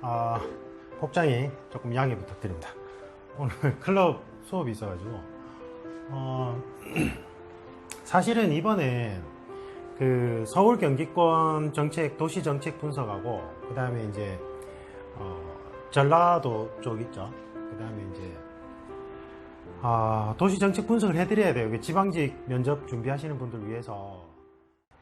아, 복장이 조금 양해 부탁드립니다. 오늘 클럽 수업이 있어가지고, 어, 사실은 이번에 그 서울 경기권 정책, 도시 정책 분석하고, 그 다음에 이제, 전라도 쪽 있죠. 그 다음에 이제, 도시 정책 분석을 해드려야 돼요. 지방직 면접 준비하시는 분들 위해서.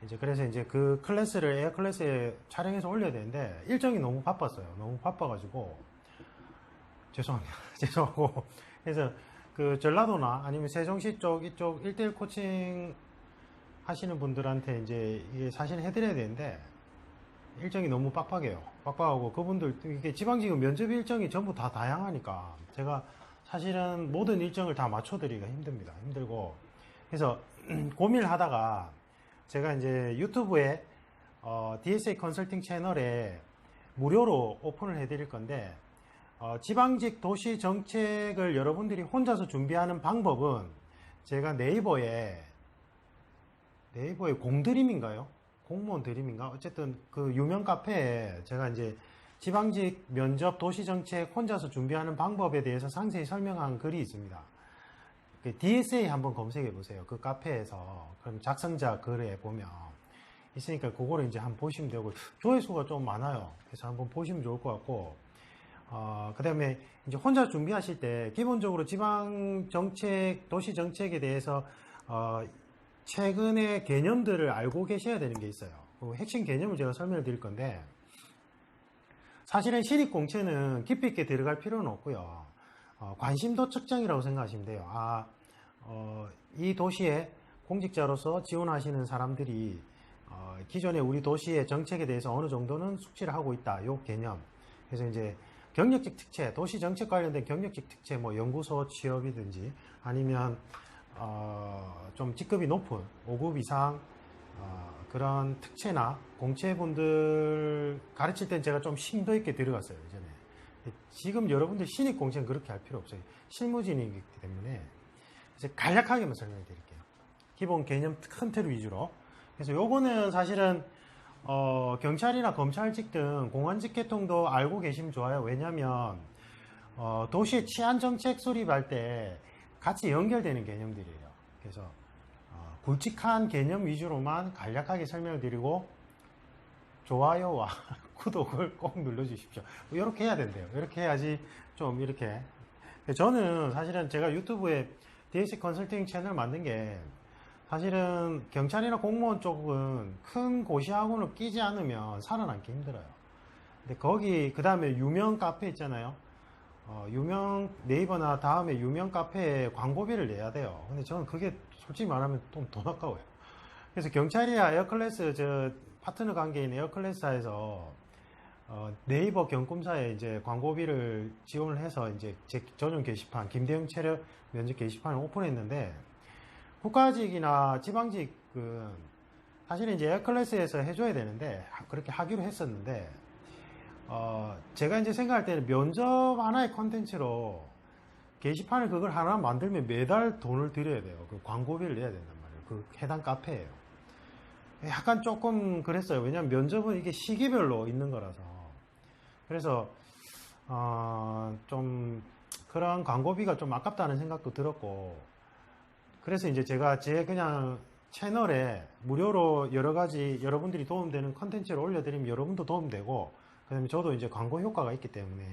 이제 그래서 이제 그 클래스를 에어 클래스에 촬영해서 올려야 되는데 일정이 너무 바빴어요. 너무 바빠가지고 죄송합니다. 죄송하고 그래서 그 전라도나 아니면 세종시 쪽 이쪽 1대1 코칭 하시는 분들한테 이제 이게 사실 해드려야 되는데 일정이 너무 빡빡해요. 빡빡하고 그분들 이게 지방직은 면접 일정이 전부 다 다양하니까 제가 사실은 모든 일정을 다 맞춰드리기가 힘듭니다. 힘들고 그래서 고민을 하다가 제가 이제 유튜브에 DSA 컨설팅 채널에 무료로 오픈을 해드릴 건데 지방직 도시 정책을 여러분들이 혼자서 준비하는 방법은 제가 네이버에 공드림인가요? 공무원 드림인가? 어쨌든 그 유명 카페에 제가 이제 지방직 면접 도시 정책 혼자서 준비하는 방법에 대해서 상세히 설명한 글이 있습니다. DSA 한번 검색해 보세요. 그 카페에서. 그럼 작성자 글에 보면 있으니까 그거를 이제 한번 보시면 되고, 조회수가 좀 많아요. 그래서 한번 보시면 좋을 것 같고, 그 다음에 이제 혼자 준비하실 때 기본적으로 지방 정책, 도시 정책에 대해서, 최근의 개념들을 알고 계셔야 되는 게 있어요. 그 핵심 개념을 제가 설명을 드릴 건데, 사실은 시립공채는 깊이 있게 들어갈 필요는 없고요. 관심도 측정이라고 생각하시면 돼요. 이 도시에 공직자로서 지원하시는 사람들이 기존에 우리 도시의 정책에 대해서 어느 정도는 숙지를 하고 있다. 요 개념. 그래서 이제 경력직 특채, 도시 정책 관련된 경력직 특채, 뭐 연구소 취업이든지 아니면 좀 직급이 높은 5급 이상 그런 특채나 공채분들 가르칠 땐 제가 좀 심도 있게 들어갔어요. 예전에. 지금 여러분들 신입 공채는 그렇게 할 필요 없어요. 실무진이기 때문에. 그래서 간략하게만 설명해 드릴게요. 기본 개념 큰 틀 위주로. 그래서 요거는 사실은 경찰이나 검찰직 등 공안직 계통도 알고 계시면 좋아요. 왜냐면 도시의 치안 정책 수립할 때 같이 연결되는 개념들이에요. 그래서 굵직한 개념 위주로만 간략하게 설명을 드리고 좋아요와 구독을 꼭 눌러주십시오. 이렇게 해야 된대요. 이렇게 해야지 좀 이렇게. 저는 사실은 제가 유튜브에 DSA 컨설팅 채널 만든 게 사실은 경찰이나 공무원 쪽은 큰 고시학원을 끼지 않으면 살아남기 힘들어요. 근데 거기 그 다음에 유명 카페 있잖아요. 유명 네이버나 다음에 유명 카페에 광고비를 내야 돼요. 근데 저는 그게 솔직히 말하면 좀 돈 아까워요. 그래서 경찰이나 에어클래스 저 파트너 관계인 에어클래스사에서 네이버 경꿈사에 이제 광고비를 지원을 해서 이제 제 전용 게시판 김대영 체력 면접 게시판을 오픈했는데 국가직이나 지방직은 사실은 이제 에어클래스에서 해줘야 되는데 그렇게 하기로 했었는데 제가 이제 생각할 때는 면접 하나의 컨텐츠로 게시판을 그걸 하나 만들면 매달 돈을 들여야 돼요. 그 광고비를 내야 된단 말이에요. 그 해당 카페예요. 약간 조금 그랬어요. 왜냐면 면접은 이게 시기별로 있는 거라서. 그래서 좀 그런 광고비가 좀 아깝다는 생각도 들었고, 그래서 이제 제가 제 그냥 채널에 무료로 여러 가지 여러분들이 도움되는 컨텐츠를 올려드리면 여러분도 도움되고, 그 다음에 저도 이제 광고 효과가 있기 때문에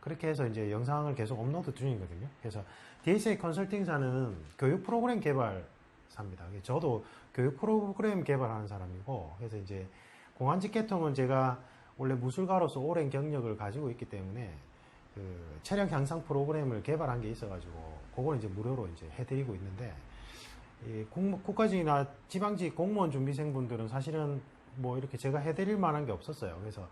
그렇게 해서 이제 영상을 계속 업로드 중이거든요. 그래서 DSA 컨설팅사는 교육 프로그램 개발사입니다. 저도 교육 프로그램 개발하는 사람이고, 그래서 이제 공안직 계통은 제가 원래 무술가로서 오랜 경력을 가지고 있기 때문에 그 체력 향상 프로그램을 개발한 게 있어가지고 그걸 이제 무료로 이제 해드리고 있는데, 이 국가직이나 지방직 공무원 준비생분들은 사실은 뭐 이렇게 제가 해드릴 만한 게 없었어요. 그래서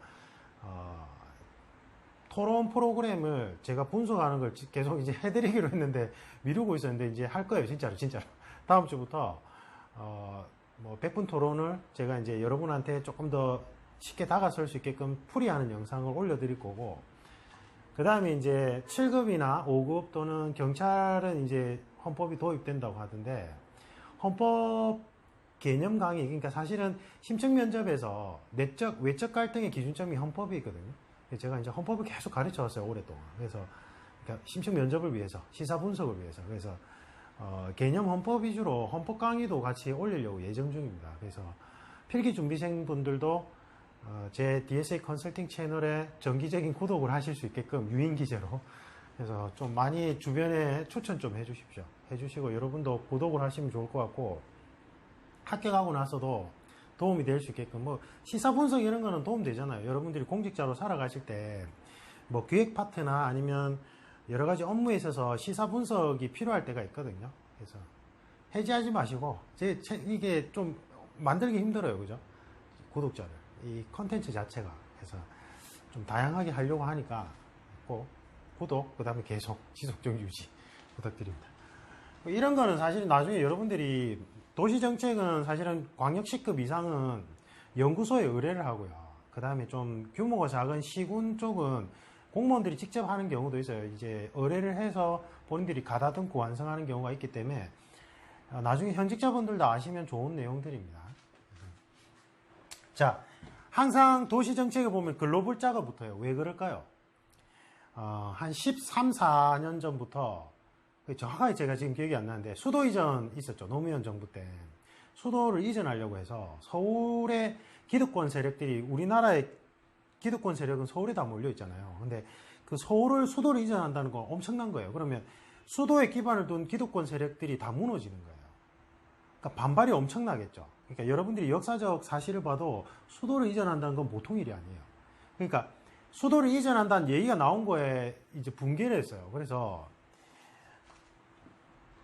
토론 프로그램을 제가 분석하는 걸 계속 이제 해드리기로 했는데 미루고 있었는데 이제 할 거예요. 진짜로. 다음 주부터 뭐 100분 토론을 제가 이제 여러분한테 조금 더 쉽게 다가설 수 있게끔 풀이하는 영상을 올려드릴 거고, 그 다음에 이제 7급이나 5급 또는 경찰은 이제 헌법이 도입된다고 하던데, 헌법 개념 강의, 그러니까 사실은 심층 면접에서 내적, 외적 갈등의 기준점이 헌법이거든요. 제가 이제 헌법을 계속 가르쳐 왔어요, 오랫동안. 그래서 그러니까 심층 면접을 위해서, 시사 분석을 위해서. 그래서 개념 헌법 위주로 헌법 강의도 같이 올리려고 예정 중입니다. 그래서 필기 준비생 분들도 제 DSA 컨설팅 채널에 정기적인 구독을 하실 수 있게끔 유인 기재로, 그래서 좀 많이 주변에 추천 좀 해주십시오. 해주시고 여러분도 구독을 하시면 좋을 것 같고, 합격하고 나서도 도움이 될 수 있게끔, 뭐 시사 분석 이런 거는 도움 되잖아요. 여러분들이 공직자로 살아가실 때 뭐 기획 파트나 아니면 여러 가지 업무에 있어서 시사 분석이 필요할 때가 있거든요. 그래서 해지하지 마시고, 이게 좀 만들기 힘들어요, 그죠? 구독자를, 이 컨텐츠 자체가. 그래서 좀 다양하게 하려고 하니까 꼭 구독, 그 다음에 계속 지속적 유지 부탁드립니다. 이런 거는 사실 나중에 여러분들이, 도시정책은 사실은 광역시급 이상은 연구소에 의뢰를 하고요. 그 다음에 좀 규모가 작은 시군 쪽은 공무원들이 직접 하는 경우도 있어요. 이제 의뢰를 해서 본인들이 가다듬고 완성하는 경우가 있기 때문에 나중에 현직자분들도 아시면 좋은 내용들입니다. 자, 항상 도시정책에 보면 글로벌 자가 붙어요. 왜 그럴까요? 한 13, 14년 전부터, 정확하게 제가 지금 기억이 안 나는데, 수도 이전 있었죠. 노무현 정부 때. 수도를 이전하려고 해서 서울의 기득권 세력들이, 우리나라의 기득권 세력은 서울에 다 몰려 있잖아요. 근데 그 수도를 이전한다는 건 엄청난 거예요. 그러면 수도에 기반을 둔 기득권 세력들이 다 무너지는 거예요. 그러니까 반발이 엄청나겠죠. 그러니까 여러분들이 역사적 사실을 봐도 수도를 이전한다는 건 보통 일이 아니에요. 그러니까 수도를 이전한다는 얘기가 나온 거에 이제 붕괴를 했어요. 그래서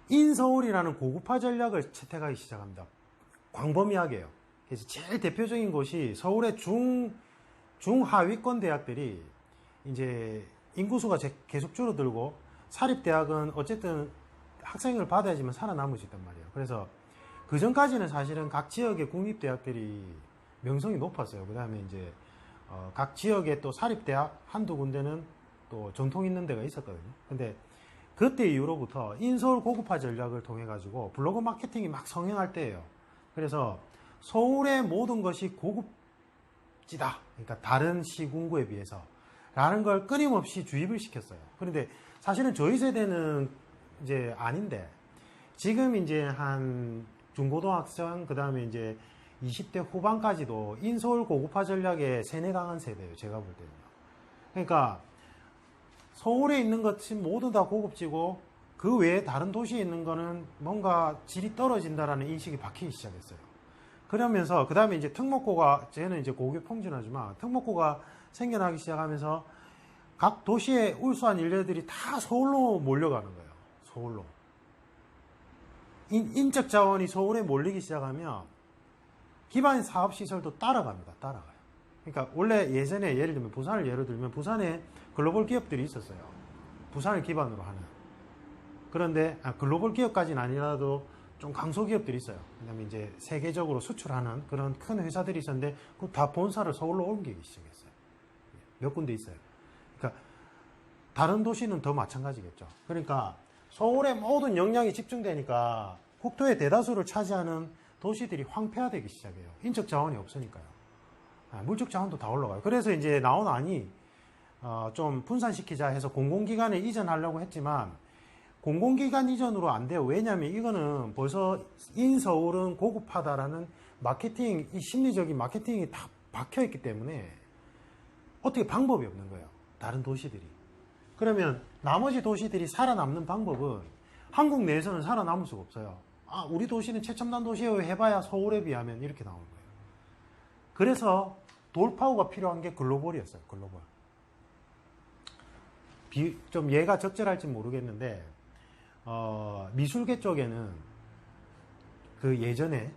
인서울이라는 고급화 전략을 채택하기 시작합니다. 광범위하게요. 그래서 제일 대표적인 곳이 서울의 중하위권 대학들이 이제 인구수가 계속 줄어들고, 사립대학은 어쨌든 학생을 받아야지만 살아남을 수 있단 말이에요. 그래서 그 전까지는 사실은 각 지역의 국립대학들이 명성이 높았어요. 그 다음에 이제 각 지역에 또 사립대학 한두 군데는 또 전통 있는 데가 있었거든요. 근데 그때 이후로부터 인서울 고급화 전략을 통해 가지고 블로그 마케팅이 막 성행할 때예요. 그래서 서울의 모든 것이 고급지다, 그러니까 다른 시군구에 비해서 라는 걸 끊임없이 주입을 시켰어요. 그런데 사실은 저희 세대는 이제 아닌데, 지금 이제 한 중고등학생, 그 다음에 이제 20대 후반까지도 인서울 고급화 전략에 세뇌당한 세대예요, 제가 볼 때는요. 그러니까 서울에 있는 것이 모두 다 고급지고, 그 외에 다른 도시에 있는 거는 뭔가 질이 떨어진다라는 인식이 박히기 시작했어요. 그러면서 그 다음에 이제 특목고가, 쟤는 이제 고교 평준화지만 특목고가 생겨나기 시작하면서 각 도시의 울수한 인재들이 다 서울로 몰려가는 거예요. 서울로. 인적 자원이 서울에 몰리기 시작하면 기반 사업 시설도 따라갑니다. 따라가요. 그러니까 원래 예전에 예를 들면 부산을 예로 들면 부산에 글로벌 기업들이 있었어요. 부산을 기반으로 하는. 그런데 글로벌 기업까지는 아니라도 좀 강소기업들이 있어요. 그다음에 이제 세계적으로 수출하는 그런 큰 회사들이 있었는데 그 다 본사를 서울로 옮기기 시작했어요. 몇 군데 있어요. 그러니까 다른 도시는 더 마찬가지겠죠. 그러니까 서울에 모든 역량이 집중되니까 국토의 대다수를 차지하는 도시들이 황폐화되기 시작해요. 인적 자원이 없으니까요. 물적 자원도 다 올라가요. 그래서 이제 나온 안이 좀 분산시키자 해서 공공기관에 이전하려고 했지만 공공기관 이전으로 안 돼요. 왜냐하면 이거는 벌써 인서울은 고급하다라는 마케팅, 이 심리적인 마케팅이 다 박혀있기 때문에 어떻게 방법이 없는 거예요. 다른 도시들이. 그러면 나머지 도시들이 살아남는 방법은 한국 내에서는 살아남을 수가 없어요. 우리 도시는 최첨단 도시예요 해봐야 서울에 비하면 이렇게 나오는 거예요. 그래서 돌파구가 필요한 게 글로벌이었어요. 글로벌. 좀 얘가 적절할지 모르겠는데 미술계 쪽에는 그 예전에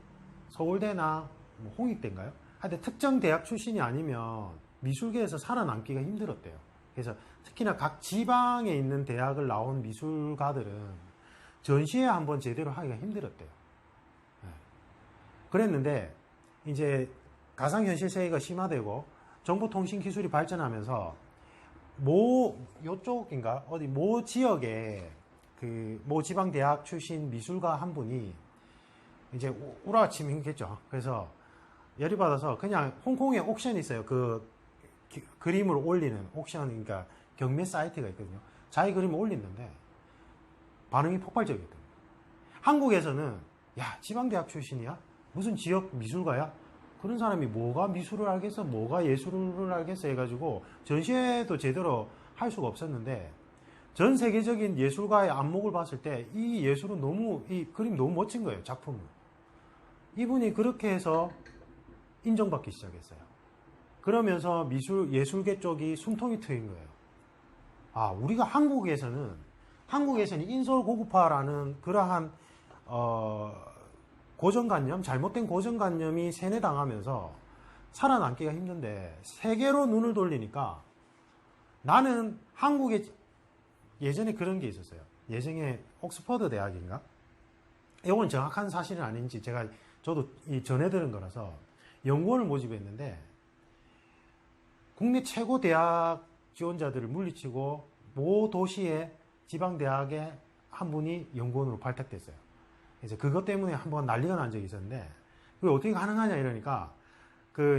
서울대나 뭐 홍익대인가요? 하여튼 특정 대학 출신이 아니면 미술계에서 살아남기가 힘들었대요. 그래서 특히나 각 지방에 있는 대학을 나온 미술가들은 전시회 한번 제대로 하기가 힘들었대요. 그랬는데 이제 가상현실 세계가 심화되고 정보통신기술이 발전하면서 요쪽인가 어디 지역에 모 지방 대학 출신 미술가 한 분이 이제 우라침이겠죠. 그래서 열이 받아서 그냥 홍콩에 옥션이 있어요. 그 그림을 올리는 옥션, 그러니까 경매 사이트가 있거든요. 자기 그림을 올리는데 반응이 폭발적이거든요. 한국에서는 야, 지방대학 출신이야? 무슨 지역 미술가야? 그런 사람이 뭐가 미술을 알겠어? 뭐가 예술을 알겠어? 해가지고 전시회도 제대로 할 수가 없었는데, 전 세계적인 예술가의 안목을 봤을 때 이 예술은 너무, 이 그림 너무 멋진 거예요, 작품은. 이분이 그렇게 해서 인정받기 시작했어요. 그러면서 예술계 쪽이 숨통이 트인 거예요. 아, 우리가 한국에서는 인서울 고급화라는 그러한 고정관념, 잘못된 고정관념이 세뇌당하면서 살아남기가 힘든데, 세계로 눈을 돌리니까 나는 한국에, 예전에 그런 게 있었어요. 예전에 옥스퍼드 대학인가? 이건 정확한 사실은 아닌지 저도 전해 들은 거라서 연구원을 모집했는데, 국내 최고 대학 지원자들을 물리치고 모 도시의 지방대학에 한 분이 연구원으로 발탁됐어요. 그래서 그것 때문에 한번 난리가 난 적이 있었는데, 그게 어떻게 가능하냐 이러니까,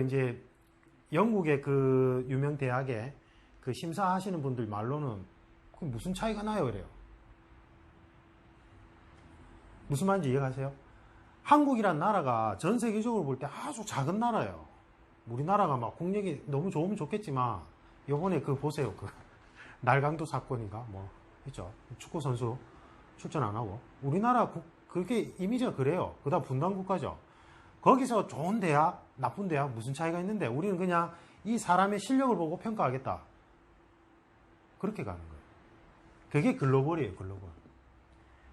이제 영국의 그 유명 대학에 그 심사하시는 분들 말로는 그 무슨 차이가 나요? 그래요. 무슨 말인지 이해가세요? 한국이란 나라가 전 세계적으로 볼 때 아주 작은 나라예요. 우리나라가 막 국력이 너무 좋으면 좋겠지만, 요번에 그 보세요. 그 날강도 사건인가? 뭐, 있죠. 축구선수 출전 안 하고. 우리나라 그게 이미지가 그래요. 그다음 분단국가죠. 거기서 좋은 대학, 나쁜 대학 무슨 차이가 있는데, 우리는 그냥 이 사람의 실력을 보고 평가하겠다. 그렇게 가는 거예요. 그게 글로벌이에요, 글로벌.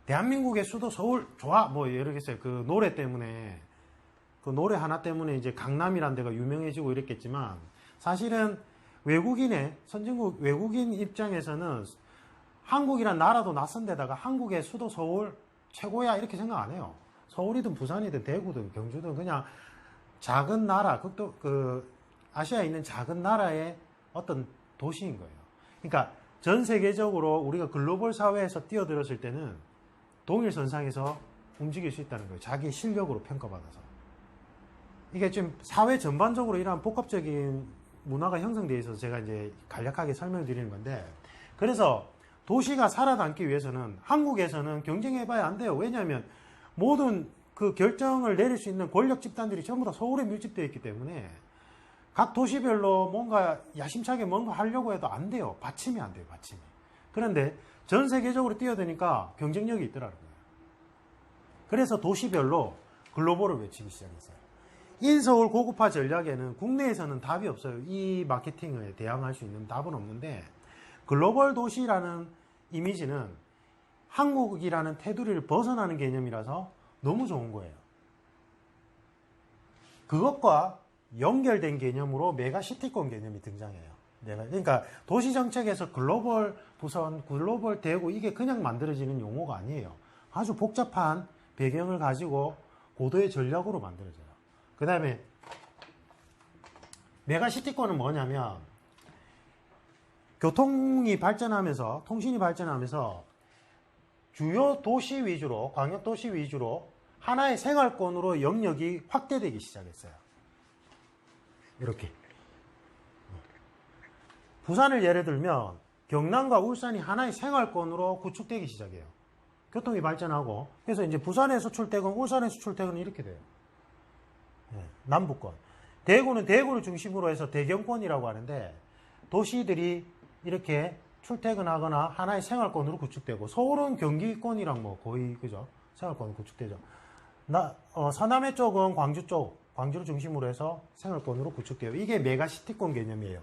대한민국의 수도 서울, 좋아. 뭐, 예르겠어요. 그 노래 때문에, 그 노래 하나 때문에 이제 강남이란 데가 유명해지고 이랬겠지만, 사실은 선진국 외국인 입장에서는 한국이란 나라도 낯선 데다가 한국의 수도 서울 최고야 이렇게 생각 안 해요. 서울이든 부산이든 대구든 경주든 그냥 작은 나라, 아시아에 있는 작은 나라의 어떤 도시인 거예요. 그러니까 전 세계적으로 우리가 글로벌 사회에서 뛰어들었을 때는 동일선상에서 움직일 수 있다는 거예요. 자기 실력으로 평가받아서. 이게 좀 사회 전반적으로 이러한 복합적인 문화가 형성되어 있어서 제가 이제 간략하게 설명드리는 건데, 그래서 도시가 살아남기 위해서는 한국에서는 경쟁해봐야 안 돼요. 왜냐하면 모든 그 결정을 내릴 수 있는 권력 집단들이 전부 다 서울에 밀집되어 있기 때문에 각 도시별로 뭔가 야심차게 뭔가 하려고 해도 안 돼요. 받침이 안 돼요, 받침이. 그런데 전 세계적으로 뛰어드니까 경쟁력이 있더라고요. 그래서 도시별로 글로벌을 외치기 시작했어요. 인서울 고급화 전략에는 국내에서는 답이 없어요. 이 마케팅에 대항할 수 있는 답은 없는데, 글로벌 도시라는 이미지는 한국이라는 테두리를 벗어나는 개념이라서 너무 좋은 거예요. 그것과 연결된 개념으로 메가시티권 개념이 등장해요. 그러니까 도시정책에서 글로벌 부선, 글로벌 대구, 이게 그냥 만들어지는 용어가 아니에요. 아주 복잡한 배경을 가지고 고도의 전략으로 만들어져요. 그 다음에 메가시티권은 뭐냐면, 교통이 발전하면서, 통신이 발전하면서 주요 도시 위주로, 광역 도시 위주로 하나의 생활권으로 영역이 확대되기 시작했어요. 이렇게. 부산을 예를 들면 경남과 울산이 하나의 생활권으로 구축되기 시작해요. 교통이 발전하고, 그래서 이제 부산에서 출퇴근, 울산에서 출퇴근은 이렇게 돼요. 남부권. 대구는 대구를 중심으로 해서 대경권이라고 하는데, 도시들이 이렇게 출퇴근하거나 하나의 생활권으로 구축되고, 서울은 경기권이랑 뭐 거의 그죠? 생활권으로 구축되죠. 서남해 쪽은 광주 쪽, 광주를 중심으로 해서 생활권으로 구축돼요. 이게 메가시티권 개념이에요.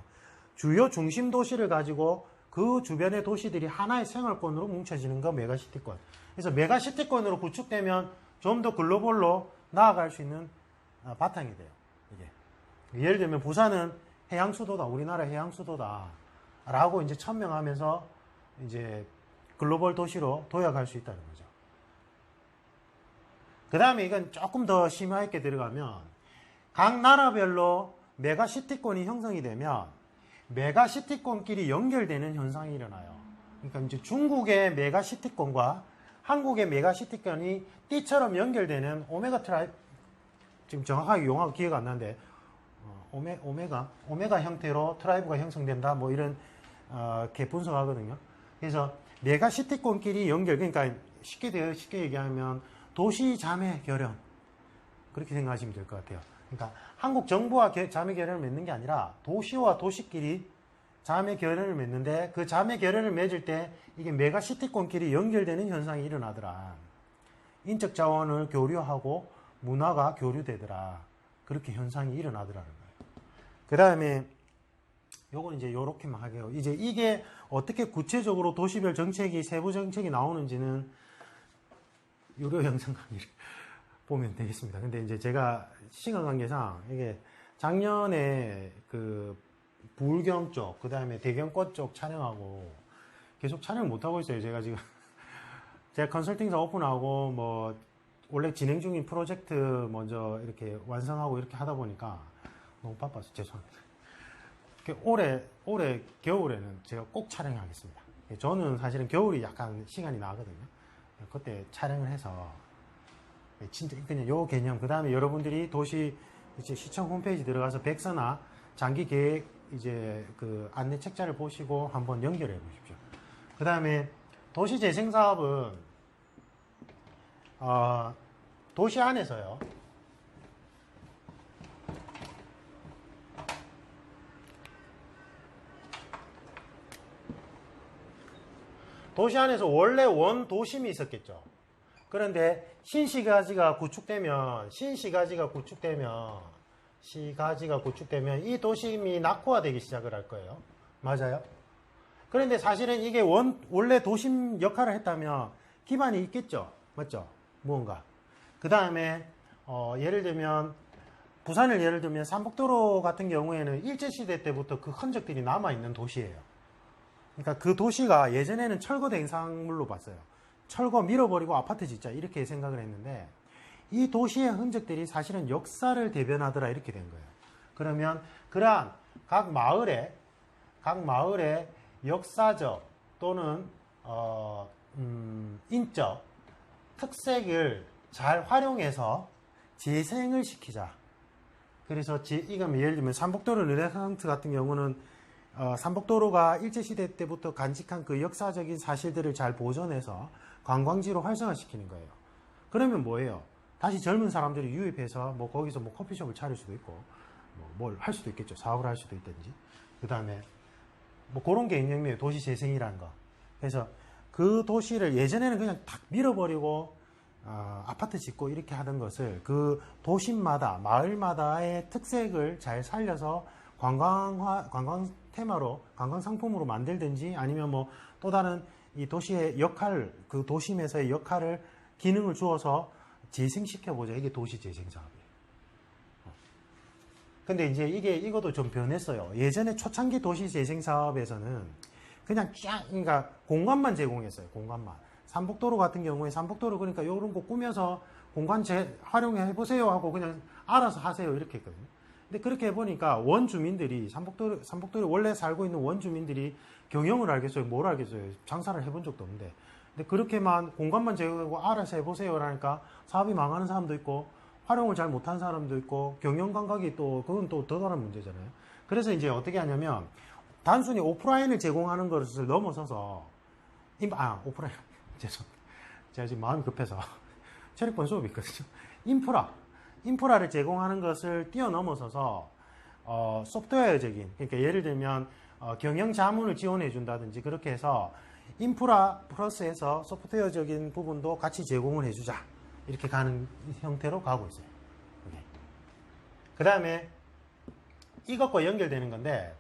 주요 중심 도시를 가지고 그 주변의 도시들이 하나의 생활권으로 뭉쳐지는 거 메가시티권. 그래서 메가시티권으로 구축되면 좀 더 글로벌로 나아갈 수 있는 바탕이 돼요. 이게. 예를 들면 부산은 해양 수도다, 우리나라 해양 수도다 라고 이제 천명하면서 이제 글로벌 도시로 도약할 수 있다는 거죠. 그 다음에 이건 조금 더 심화있게 들어가면, 각 나라별로 메가시티권이 형성이 되면 메가시티권끼리 연결되는 현상이 일어나요. 그러니까 이제 중국의 메가시티권과 한국의 메가시티권이 띠처럼 연결되는 오메가 트라이, 지금 정확하게 용어가 기회가 안 나는데, 오메가 형태로 트라이브가 형성된다. 뭐 이런 게 분석하거든요. 그래서 메가시티권끼리 연결, 그러니까 쉽게 얘기하면 도시 자매 결연, 그렇게 생각하시면 될 것 같아요. 그러니까 한국 정부와 자매 결연을 맺는 게 아니라 도시와 도시끼리 자매 결연을 맺는데, 그 자매 결연을 맺을 때 이게 메가시티권끼리 연결되는 현상이 일어나더라. 인적 자원을 교류하고 문화가 교류되더라. 그렇게 현상이 일어나더라는 거예요. 그 다음에 요건 이제 요렇게만 하게요. 이제 이게 어떻게 구체적으로 도시별 정책이, 세부 정책이 나오는지는 유료 영상 강의를 보면 되겠습니다. 근데 이제 제가 시간 관계상 이게 작년에 그 부울경 쪽, 그 다음에 대경권 쪽 촬영하고 계속 촬영 못하고 있어요. 제가 지금 제가 컨설팅사 오픈하고 뭐 원래 진행 중인 프로젝트 먼저 이렇게 완성하고 이렇게 하다 보니까 너무 바빠서 죄송합니다. 올해 겨울에는 제가 꼭 촬영하겠습니다. 저는 사실은 겨울이 약간 시간이 나거든요. 그때 촬영을 해서 진짜 그냥 요 개념, 그 다음에 여러분들이 도시 이제 시청 홈페이지 들어가서 백서나 장기 계획 이제 그 안내 책자를 보시고 한번 연결해 보십시오. 그 다음에 도시 재생 사업은 도시 안에서요. 도시 안에서 원래 원도심이 있었겠죠. 그런데 신시가지가 구축되면 이 도심이 낙후화되기 시작을 할 거예요. 맞아요? 그런데 사실은 이게 원래 도심 역할을 했다면 기반이 있겠죠. 맞죠? 무언가. 그 다음에 예를 들면 부산을 예를 들면 삼복도로 같은 경우에는 일제시대 때부터 그 흔적들이 남아있는 도시예요. 그러니까 그 도시가 예전에는 철거 대상물로 봤어요. 철거 밀어버리고 아파트 짓자 이렇게 생각을 했는데, 이 도시의 흔적들이 사실은 역사를 대변하더라 이렇게 된 거예요. 그러면 그러한 각 마을의 역사적 또는 인적 특색을 잘 활용해서 재생을 시키자. 그래서 이건 예를 들면 삼복도로 르네상스 같은 경우는 삼복도로가 일제시대 때부터 간직한 그 역사적인 사실들을 잘 보존해서 관광지로 활성화시키는 거예요. 그러면 뭐예요? 다시 젊은 사람들이 유입해서 뭐 거기서 뭐 커피숍을 차릴 수도 있고 뭘 할 수도 있겠죠. 사업을 할 수도 있든지. 그 다음에 뭐 그런 개념이에요. 도시 재생이라는 거. 그래서 그 도시를 예전에는 그냥 탁 밀어버리고 아파트 짓고 이렇게 하던 것을 그 도심마다 마을마다의 특색을 잘 살려서 관광 테마로 관광 상품으로 만들든지, 아니면 뭐 또 다른 이 도시의 역할, 그 도심에서의 역할을 기능을 주어서 재생시켜 보자. 이게 도시 재생 사업이에요. 근데 이제 이것도 좀 변했어요. 예전에 초창기 도시 재생 사업에서는 그냥 그러니까 공간만 제공했어요. 공간만. 삼복도로 같은 경우에 삼복도로 그러니까 이런 거 꾸며서 공간 활용해 보세요 하고 그냥 알아서 하세요 이렇게 했거든요. 근데 그렇게 해보니까 원주민들이 삼복도에 원래 살고 있는 원주민들이 경영을 알겠어요? 뭘 알겠어요? 장사를 해본 적도 없는데. 근데 그렇게만 공간만 제공하고 알아서 해보세요라니까 사업이 망하는 사람도 있고 활용을 잘 못한 사람도 있고 경영 감각이 또 그건 또 더 다른 문제잖아요. 그래서 이제 어떻게 하냐면 단순히 오프라인을 제공하는 것을 넘어서서 오프라인 죄송합니다. 제가 지금 마음이 급해서 체력권 수업이 있거든요. 인프라를 제공하는 것을 뛰어넘어서서 소프트웨어적인, 그러니까 예를 들면 경영 자문을 지원해 준다든지 그렇게 해서 인프라 플러스해서 소프트웨어적인 부분도 같이 제공을 해주자 이렇게 가는 형태로 가고 있어요. 그 다음에 이것과 연결되는 건데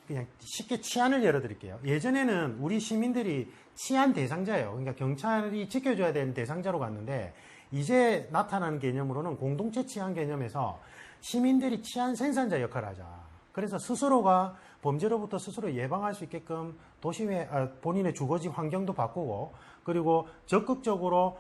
그냥 쉽게 치안을 열어드릴게요. 예전에는 우리 시민들이 치안 대상자예요. 그러니까 경찰이 지켜줘야 되는 대상자로 갔는데, 이제 나타나는 개념으로는 공동체 치안 개념에서 시민들이 치안 생산자 역할을 하자. 그래서 스스로가 범죄로부터 스스로 예방할 수 있게끔 도심의 본인의 주거지 환경도 바꾸고, 그리고 적극적으로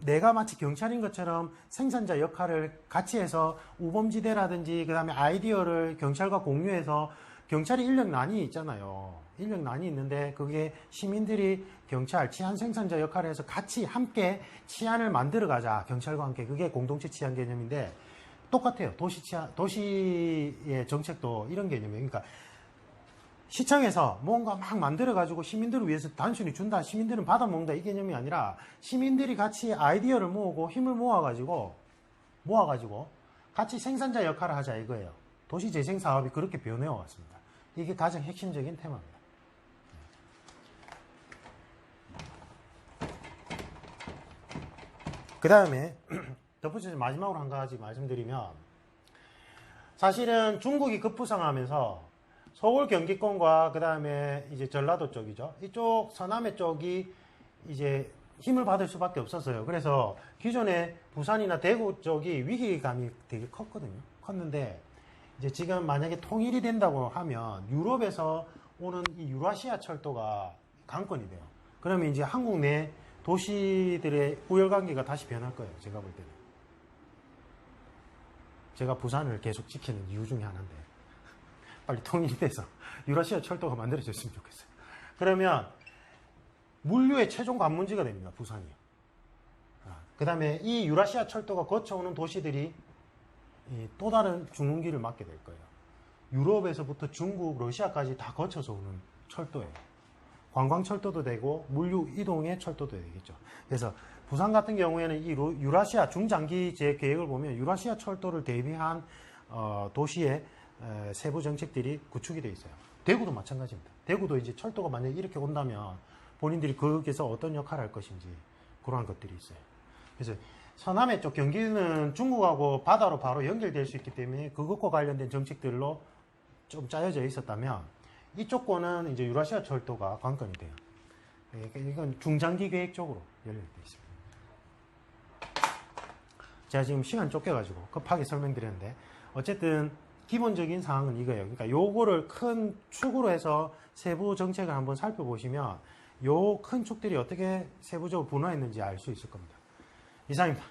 내가 마치 경찰인 것처럼 생산자 역할을 같이 해서 우범지대라든지 그 다음에 아이디어를 경찰과 공유해서, 경찰이 인력난이 있잖아요. 인력난이 있는데 그게 시민들이 경찰 치안 생산자 역할을 해서 같이 함께 치안을 만들어 가자. 경찰과 함께. 그게 공동체 치안 개념인데, 똑같아요. 도시의 정책도 이런 개념이에요. 그러니까 시청에서 뭔가 막 만들어가지고 시민들을 위해서 단순히 준다, 시민들은 받아먹는다 이 개념이 아니라 시민들이 같이 아이디어를 모으고 힘을 모아가지고 같이 생산자 역할을 하자 이거예요. 도시재생 사업이 그렇게 변해와 왔습니다. 이게 가장 핵심적인 테마입니다. 그 다음에 덧붙여서 마지막으로 한 가지 말씀드리면, 사실은 중국이 급부상하면서 서울 경기권과 그 다음에 이제 전라도 쪽이죠. 이쪽 서남해 쪽이 이제 힘을 받을 수밖에 없었어요. 그래서 기존에 부산이나 대구 쪽이 위기감이 되게 컸는데 이제 지금 만약에 통일이 된다고 하면 유럽에서 오는 이 유라시아 철도가 관건이 돼요. 그러면 이제 한국 내 도시들의 우열관계가 다시 변할 거예요. 제가 볼 때는. 제가 부산을 계속 지키는 이유 중에 하나인데 빨리 통일이 돼서 유라시아 철도가 만들어졌으면 좋겠어요. 그러면 물류의 최종 관문지가 됩니다. 부산이요. 그 다음에 이 유라시아 철도가 거쳐오는 도시들이 또 다른 중흥기를 맞게 될 거예요. 유럽에서부터 중국, 러시아까지 다 거쳐서 오는 철도예요. 관광철도도 되고 물류 이동의 철도도 되겠죠. 그래서 부산 같은 경우에는 이 유라시아 중장기 제 계획을 보면 유라시아 철도를 대비한 도시의 세부 정책들이 구축이 되어 있어요. 대구도 마찬가지입니다. 대구도 이제 철도가 만약에 이렇게 온다면 본인들이 거기서 어떤 역할을 할 것인지 그러한 것들이 있어요. 그래서 서남해 쪽 경기는 중국하고 바다로 바로 연결될 수 있기 때문에 그것과 관련된 정책들로 좀 짜여져 있었다면 이쪽 거는 이제 유라시아 철도가 관건이 돼요. 이건 중장기 계획적으로 열려져 있습니다. 제가 지금 시간 쫓겨가지고 급하게 설명드렸는데 어쨌든 기본적인 상황은 이거예요. 그러니까 요거를 큰 축으로 해서 세부 정책을 한번 살펴보시면 요 큰 축들이 어떻게 세부적으로 분화했는지 알 수 있을 겁니다. 이상입니다.